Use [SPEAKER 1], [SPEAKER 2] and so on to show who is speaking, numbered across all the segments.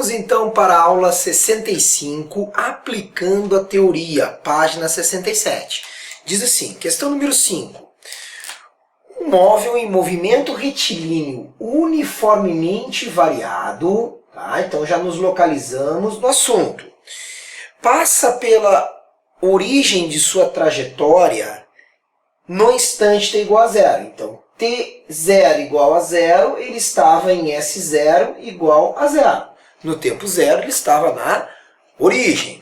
[SPEAKER 1] Vamos então para a aula 65, aplicando a teoria, página 67. Diz assim, questão número 5. Um móvel em movimento retilíneo uniformemente variado, tá? Então já nos localizamos no assunto. Passa pela origem de sua trajetória no instante t igual a zero. Então, t0 igual a zero, ele estava em S0 igual a zero. No tempo zero, ele estava na origem.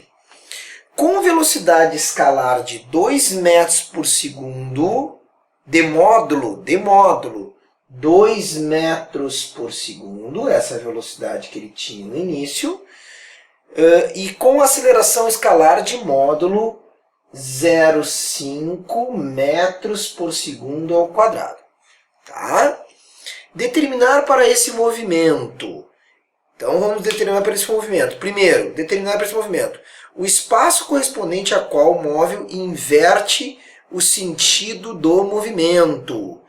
[SPEAKER 1] Com velocidade escalar de 2 metros por segundo, de módulo, 2 metros por segundo, essa é a velocidade que ele tinha no início, e com aceleração escalar de módulo 0,5 metros por segundo ao quadrado. Tá? Determinar para esse movimento. Então vamos determinar para esse movimento. Primeiro, determinar para esse movimento o espaço correspondente a qual o móvel inverte o sentido do movimento.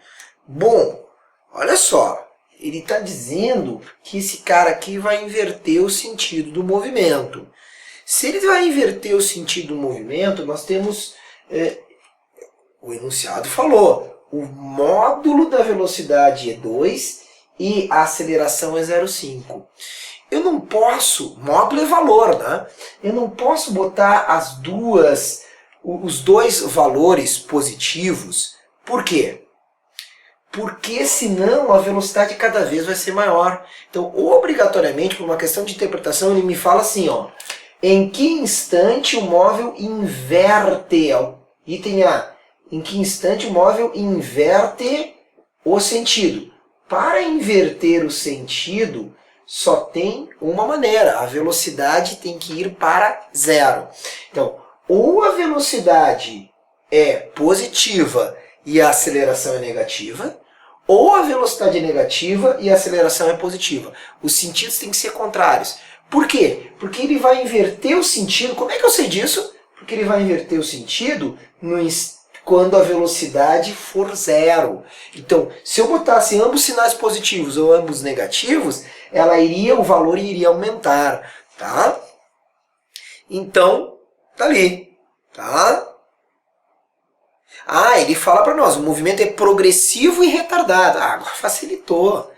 [SPEAKER 1] Bom, olha só, ele está dizendo que esse cara aqui vai inverter o sentido do movimento. Se ele vai inverter o sentido do movimento, nós temos, o enunciado falou, o módulo da velocidade é 2 e a aceleração é 0,5. Eu não posso, módulo é valor, né? Eu não posso botar os dois valores positivos. Por quê? Porque senão a velocidade cada vez vai ser maior. Então, obrigatoriamente, por uma questão de interpretação, ele me fala assim, ó, em que instante o móvel inverte, item A, em que instante o móvel inverte o sentido. Para inverter o sentido, só tem uma maneira, a velocidade tem que ir para zero. Então, ou a velocidade é positiva e a aceleração é negativa, ou a velocidade é negativa e a aceleração é positiva. Os sentidos têm que ser contrários. Por quê? Porque ele vai inverter o sentido. Como é que eu sei disso? Porque ele vai inverter o sentido quando a velocidade for zero. Então, se eu botasse ambos sinais positivos ou ambos negativos, o valor iria aumentar, tá? Então, tá ali, tá? Ele fala para nós, o movimento é progressivo e retardado. Agora facilitou,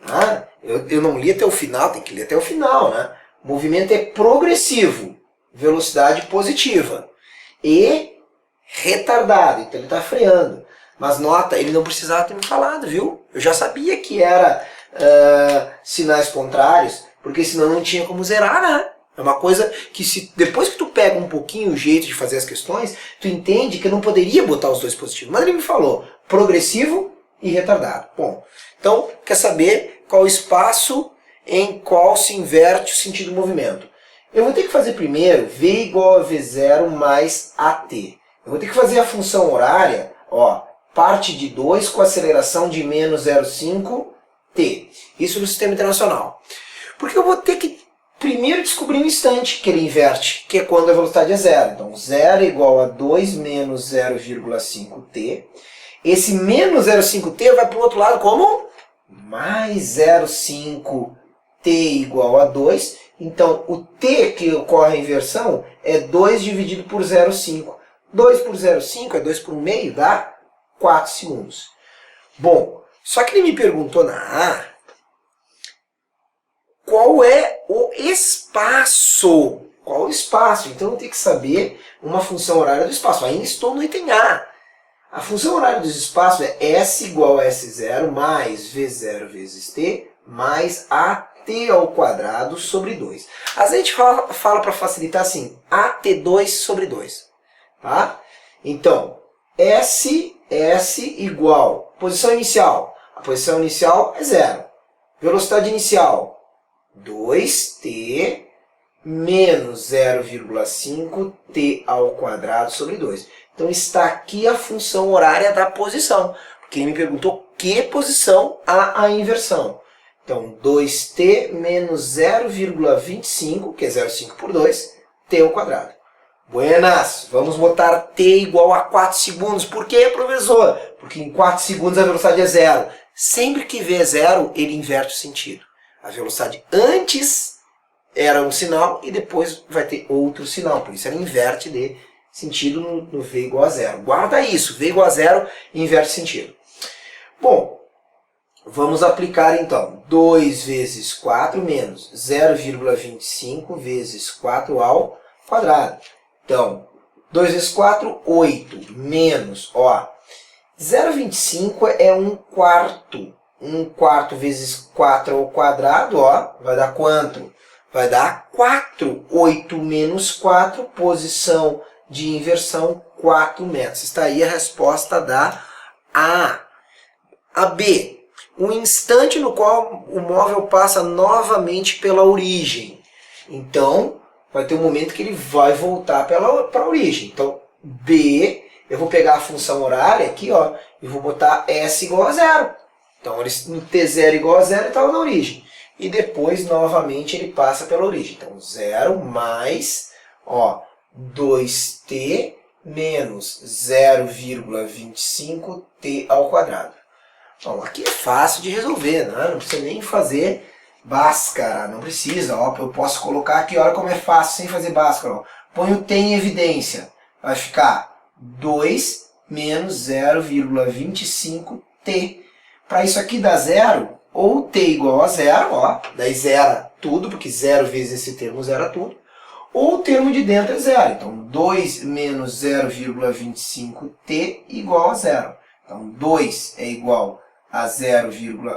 [SPEAKER 1] tá? Eu não li até o final, tem que ler até o final, né? O movimento é progressivo, velocidade positiva, e retardado, então ele está freando. Mas nota, ele não precisava ter me falado, viu? Eu já sabia que era sinais contrários, porque senão não tinha como zerar, né? É uma coisa que depois que tu pega um pouquinho o jeito de fazer as questões, tu entende que eu não poderia botar os dois positivos. Mas ele me falou, progressivo e retardado. Bom, então, quer saber qual o espaço em qual se inverte o sentido do movimento? Eu vou ter que fazer primeiro V igual a V0 mais AT. Eu vou ter que fazer a função horária, ó, parte de 2 com aceleração de menos 0,5 t. Isso no sistema internacional. Porque eu vou ter que primeiro descobrir um instante que ele inverte, que é quando a velocidade é zero. Então, 0 igual a 2 menos 0,5 t. Esse menos 0,5 t vai para o outro lado como? Mais 0,5 t igual a 2. Então, o t que ocorre a inversão é 2 dividido por 0,5. 2 por 0,5 é 2 por meio, dá 4 segundos. Bom, só que ele me perguntou na A, qual é o espaço? Qual o espaço? Então eu tenho que saber uma função horária do espaço. Ainda estou no item A. A função horária dos espaços é S igual a S0 mais V0 vezes T mais AT ao quadrado sobre 2. Às vezes a gente fala para facilitar assim, AT2 sobre 2. Tá? Então, S igual, posição inicial. A posição inicial é 0. Velocidade inicial, 2t menos 0,5t ao quadrado sobre 2. Então está aqui a função horária da posição, porque ele me perguntou que posição a inversão. Então 2t menos 0,25, que é 0,5 por 2, t ao quadrado. Buenas, vamos botar t igual a 4 segundos. Por quê, professor? Porque em 4 segundos a velocidade é zero. Sempre que v é zero, ele inverte o sentido. A velocidade antes era um sinal e depois vai ter outro sinal. Por isso ela inverte de sentido no V igual a zero. Guarda isso, V igual a zero inverte sentido. Bom, vamos aplicar então 2 vezes 4 menos 0,25 vezes 4 ao quadrado. Então, 2 vezes 4, 8, menos, ó, 0,25 é 1/4. 1/4 vezes 4 ao quadrado, ó, vai dar quanto? Vai dar 4. 8 menos 4, posição de inversão, 4 metros. Está aí a resposta da A. A B, o instante no qual o móvel passa novamente pela origem. Então, vai ter um momento que ele vai voltar para a origem. Então, B, eu vou pegar a função horária aqui, ó, e vou botar S igual a zero. Então, no T0 igual a zero, ele estava na origem. E depois, novamente, ele passa pela origem. Então, 0 mais, ó, 2t menos 0,25t ao quadrado. Bom, aqui é fácil de resolver, né? Não precisa nem fazer Bhaskara, não precisa. Ó, eu posso colocar aqui, olha como é fácil sem fazer Bhaskara. Ó. Põe o t em evidência. Vai ficar 2 menos 0,25t. Para isso aqui dar zero, ou t igual a zero, ó, daí zera tudo, porque 0 vezes esse termo zera tudo, ou o termo de dentro é zero. Então, 2 menos 0,25t igual a zero. Então, 2 é igual a 0,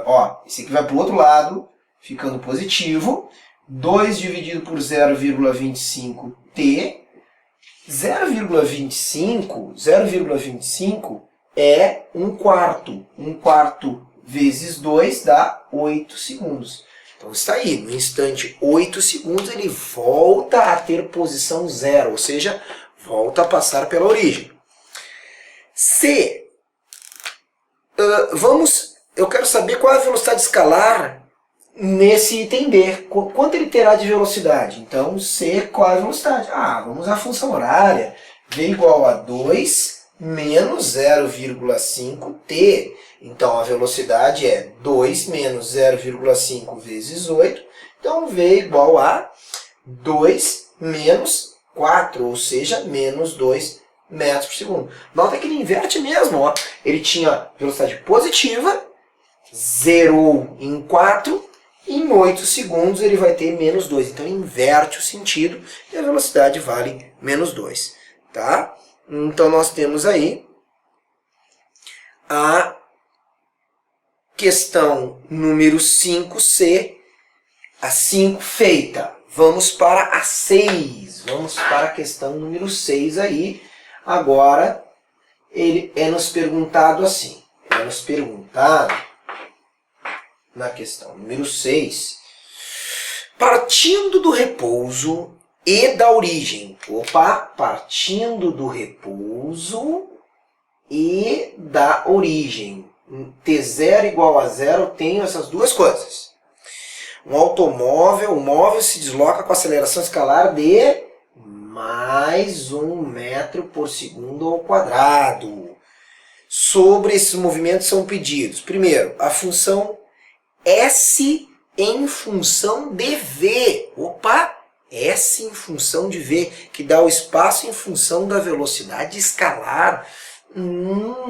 [SPEAKER 1] ó, esse aqui vai para o outro lado, ficando positivo. 2 dividido por 0,25t. 0,25 é 1/4. 1/4 vezes 2 dá 8 segundos. Então está aí, no instante 8 segundos ele volta a ter posição zero, ou seja, volta a passar pela origem. C. Eu quero saber qual é a velocidade escalar nesse item B. Quanto ele terá de velocidade? Então, C, qual é a velocidade? Vamos usar a função horária. V igual a 2 menos 0,5t. Então, a velocidade é 2 menos 0,5 vezes 8. Então, V igual a 2 menos 4, ou seja, menos 2 metros por segundo. Nota que ele inverte mesmo. Ó. Ele tinha velocidade positiva, zerou em 4, e em 8 segundos ele vai ter menos 2. Então, ele inverte o sentido e a velocidade vale menos 2. Tá? Então, nós temos aí a questão número 5C, a 5 feita. Vamos para a 6. Vamos para a questão número 6 aí. Agora, ele é nos perguntado assim. É nos perguntado, na questão número 6, partindo do repouso e da origem. Partindo do repouso e da origem. T0 igual a zero, eu tenho essas duas coisas. O móvel se desloca com aceleração escalar de mais 1 metro por segundo ao quadrado. Sobre esses movimentos são pedidos, primeiro, a função S em função de V. S em função de V, que dá o espaço em função da velocidade escalar.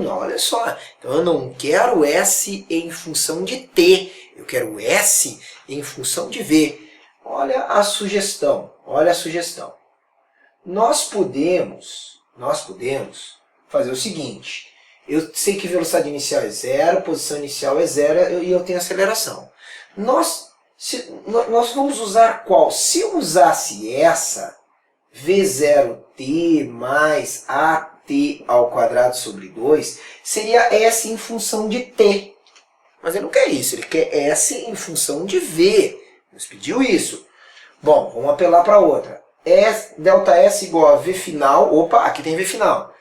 [SPEAKER 1] Olha só, então eu não quero S em função de T, eu quero S em função de V. Olha a sugestão, Nós podemos fazer o seguinte, eu sei que velocidade inicial é zero, posição inicial é zero e eu tenho aceleração. Nós vamos usar qual? Se eu usasse essa, V0t mais AT ao quadrado sobre 2, seria S em função de T. Mas ele não quer isso, ele quer S em função de V. Nos pediu isso. Bom, vamos apelar para outra. Δs igual a V final, aqui tem V final.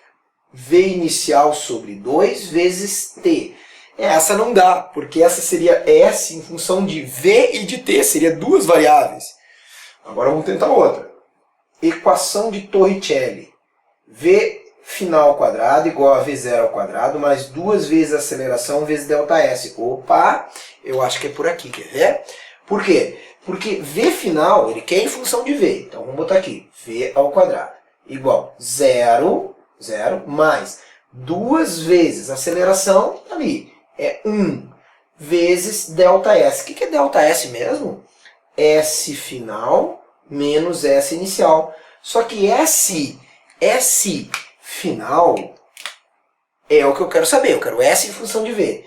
[SPEAKER 1] V inicial sobre 2 vezes T. Essa não dá, porque essa seria S em função de V e de T, seria duas variáveis. Agora vamos tentar outra. Equação de Torricelli. V final ao quadrado igual a V0 ao quadrado, mais 2 vezes a aceleração vezes ΔS. Eu acho que é por aqui, quer ver? Por quê? Porque v final, ele quer em função de v. Então, vamos botar aqui, v ao quadrado, igual 0, 0, mais 2 vezes a aceleração, ali, é 1 vezes ΔS. O que é ΔS mesmo? S final menos S inicial. Só que S final é o que eu quero saber. Eu quero S em função de V.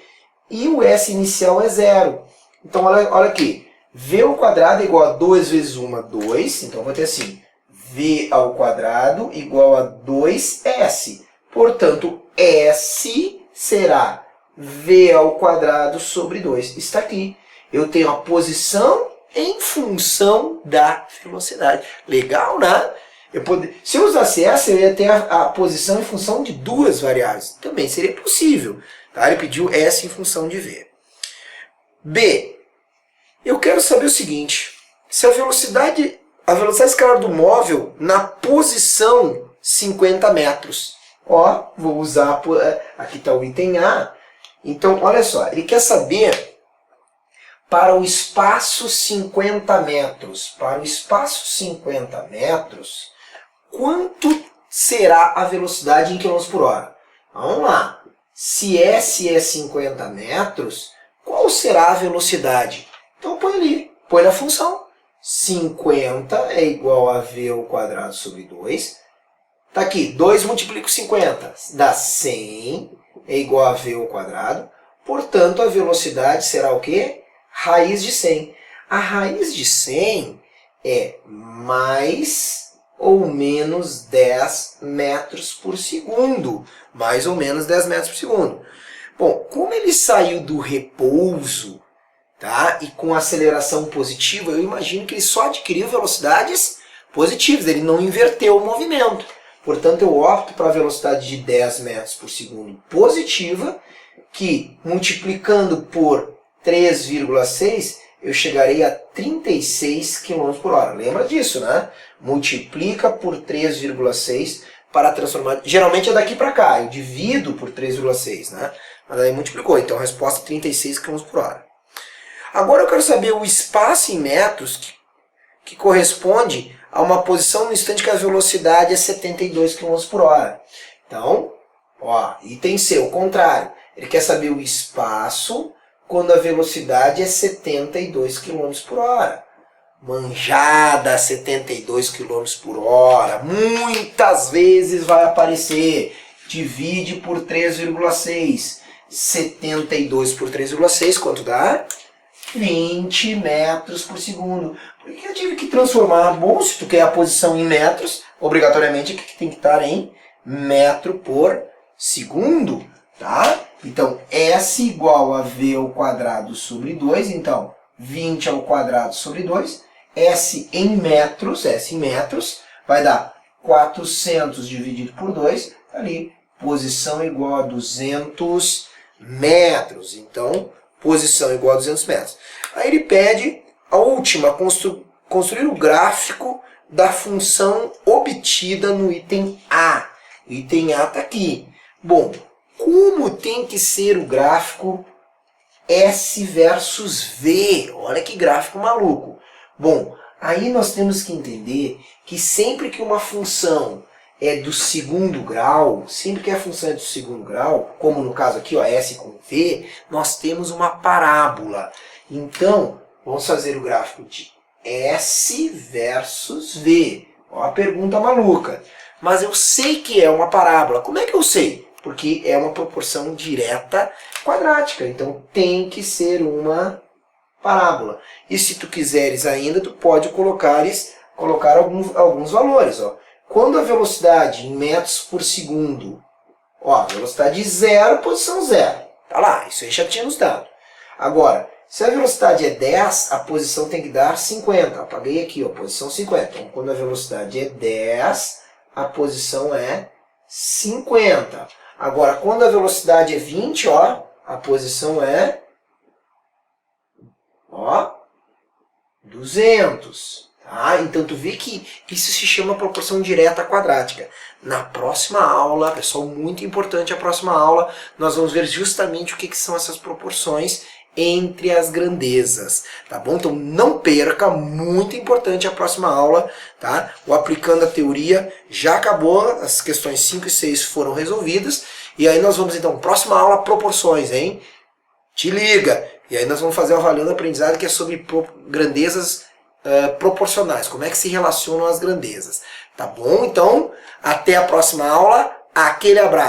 [SPEAKER 1] E o S inicial é 0. Então, olha aqui. V ao quadrado é igual a 2 vezes 1, 2. Então, vai ter assim. V ao quadrado igual a 2S. Portanto, S será V ao quadrado sobre 2. Está aqui. Eu tenho a posição em função da velocidade. Legal, né? Se eu usasse essa, eu ia ter a posição em função de duas variáveis. Também seria possível. Tá? Ele pediu S em função de V. B. Eu quero saber o seguinte. Se a velocidade escalar do móvel na posição 50 metros. Ó, vou usar... Aqui está o item A. Então, olha só. Ele quer saber... Para o espaço 50 metros, quanto será a velocidade em km por hora? Vamos lá. Se S é 50 metros, qual será a velocidade? Então põe ali, põe na função. 50 é igual a V ao quadrado sobre 2. Está aqui, 2 multiplica 50, dá 100, é igual a V ao quadrado. Portanto, a velocidade será o quê? Raiz de 100. A raiz de 100 é mais ou menos 10 metros por segundo. Mais ou menos 10 metros por segundo. Bom, como ele saiu do repouso, tá? E com aceleração positiva, eu imagino que ele só adquiriu velocidades positivas. Ele não inverteu o movimento. Portanto, eu opto para a velocidade de 10 metros por segundo positiva, que multiplicando por 3,6, eu chegarei a 36 km por hora. Lembra disso, né? Multiplica por 3,6 para transformar... Geralmente é daqui para cá, eu divido por 3,6, né? Mas aí multiplicou, então a resposta é 36 km por hora. Agora eu quero saber o espaço em metros que corresponde a uma posição no instante que a velocidade é 72 km por hora. Então, ó, item C, o contrário. Ele quer saber o espaço quando a velocidade é 72 km por hora. Manjada 72 km por hora. Muitas vezes vai aparecer. Divide por 3,6. 72 por 3,6, quanto dá? 20 metros por segundo. Por que eu tive que transformar? Bom, se tu quer a posição em metros, obrigatoriamente aqui tem que estar em metro por segundo. Tá? Então, S igual a V ao quadrado sobre 2. Então, 20 ao quadrado sobre 2. S em metros, vai dar 400 dividido por 2. Ali, posição igual a 200 metros. Então, posição igual a 200 metros. Aí ele pede a última, construir o gráfico da função obtida no item A. O item A está aqui. Bom, como tem que ser o gráfico S versus V? Olha que gráfico maluco. Bom, aí nós temos que entender que sempre que uma função é do segundo grau, como no caso aqui, ó, S com V, nós temos uma parábola. Então, vamos fazer o gráfico de S versus V. Ó a pergunta maluca. Mas eu sei que é uma parábola. Como é que eu sei? Porque é uma proporção direta quadrática. Então, tem que ser uma parábola. E se tu quiseres ainda, tu pode colocar alguns valores. Ó. Quando a velocidade em metros por segundo, ó, velocidade 0, posição 0. Tá lá, isso aí já tinha nos dado. Agora, se a velocidade é 10, a posição tem que dar 50. Apaguei aqui, ó, posição 50. Então, quando a velocidade é 10, a posição é 50. Agora, quando a velocidade é 20, ó, a posição é 200. Tá? Então, tu vê que isso se chama proporção direta quadrática. Na próxima aula, pessoal, muito importante a próxima aula, nós vamos ver justamente o que são essas proporções entre as grandezas, tá bom? Então não perca, muito importante a próxima aula, tá? O Aplicando a Teoria já acabou, as questões 5 e 6 foram resolvidas, e aí nós vamos então, próxima aula, proporções, hein? Te liga! E aí nós vamos fazer o Avaliando Aprendizado, que é sobre grandezas proporcionais, como é que se relacionam as grandezas, tá bom? Então, até a próxima aula, aquele abraço!